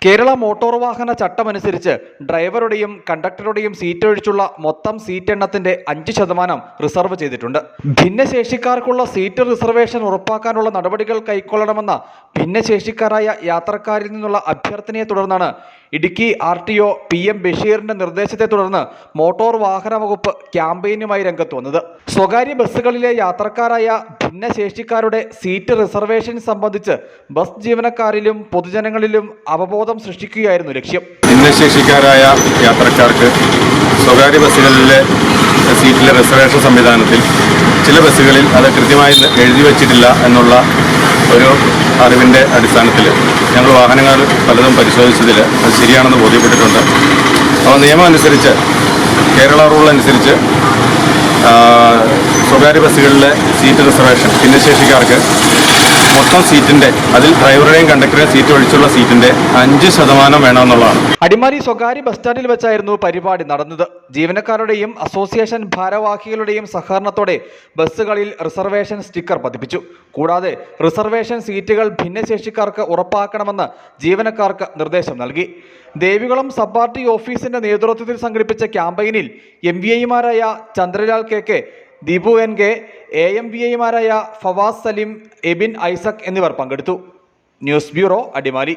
Kerala motor വാഹന ചട്ടമനുസരിച്ച് ഡ്രൈവറുടെയും കണ്ടക്ടറുടെയും seat ഒഴിച്ചുള്ള മൊത്തം seat എണ്ണത്തിന്റെ 5% റിസർവ് ചെയ്തിട്ടുണ്ട്. ഭിന്നശേഷിക്കാർക്കുള്ള സീറ്റ് റിസർവേഷൻ ഉറപ്പാക്കാനുള്ള നടപടികൾ കൈക്കൊള്ളണമെന്ന ഭിന്നശേഷിക്കാരായ യാത്രക്കാരിൽ നിന്നുള്ള അഭ്യർത്ഥനയെ തുടർന്നാണ് ഇടുക്കി RTO PM ബഷീറിന്റെ നിർദ്ദേശത്തെ തുടർന്ന് മോട്ടോർ വാഹന വകുപ്പ് ക്യാമ്പയിനുമായി രംഗത്ത് വന്നത്. സ്വകാര്യ ബസ്സുകളിലെ യാത്രക്കാരായ ഭിന്നശേഷിക്കാരുടെ സീറ്റ് റിസർവേഷൻ സംബന്ധിച്ച് ബസ് ജീവനക്കാരിലും പൊതുജനങ്ങളിലും അവബോധം സൃഷ്ടിക്കുകയായിരുന്നു ലക്ഷ്യം. ഭിന്നശേഷിക്കാരായ യാത്രക്കാർക്ക് സ്വകാര്യ ബസ്സുകളിലെ സീറ്റിലെ റിസർവേഷൻ സംവിധാനത്തിൽ ചില ബസ്സുകളിൽ അത് കൃത്യമായി എഴുതി വച്ചിട്ടില്ല എന്നുള്ള ഒരു അറിവിൻ്റെ അടിസ്ഥാനത്തിൽ ഞങ്ങൾ വാഹനങ്ങൾ പലതും പരിശോധിച്ചതിൽ അത് ശരിയാണെന്ന് ബോധ്യപ്പെട്ടിട്ടുണ്ട്. അപ്പോൾ നിയമം അനുസരിച്ച്, കേരള റൂൾ അനുസരിച്ച് സ്വകാര്യ ബസ്സുകളിലെ സീറ്റ് റിസർവേഷൻ ഭിന്നശേഷിക്കാർക്ക് മൊത്തം സീറ്റിന്റെ, അതിൽ ഡ്രൈവറുടെയും കണ്ടക്ടറുടെയും സീറ്റ് ഒഴിച്ചുള്ള സീറ്റിന്റെ 5% വേണമെന്നുള്ളതാണ്. അടിമാലി സ്വകാര്യ ബസ് സ്റ്റാൻഡിൽ വെച്ചായിരുന്നു പരിപാടി നടന്നത്. ജീവനക്കാരുടെയും അസോസിയേഷൻ ഭാരവാഹികളുടെയും സഹകരണത്തോടെ ബസ്സുകളിൽ റിസർവേഷൻ സ്റ്റിക്കർ പതിപ്പിച്ചു. കൂടാതെ റിസർവേഷൻ സീറ്റുകൾ ഭിന്നശേഷിക്കാർക്ക് ഉറപ്പാക്കണമെന്ന് ജീവനക്കാർക്ക് നിർദ്ദേശം നൽകി. ദേവികുളം സബ് പാർട്ടി ഓഫീസിന്റെ നേതൃത്വത്തിൽ സംഘടിപ്പിച്ച ക്യാമ്പയിനിൽ MVIമാരായ ചന്ദ്രലാൽ KK, ദീപു NK, AMVIമാരായ ഫവാസ് സലീം, എബിൻ ഐസക് എന്നിവർ പങ്കെടുത്തു. News bureau, Adimali.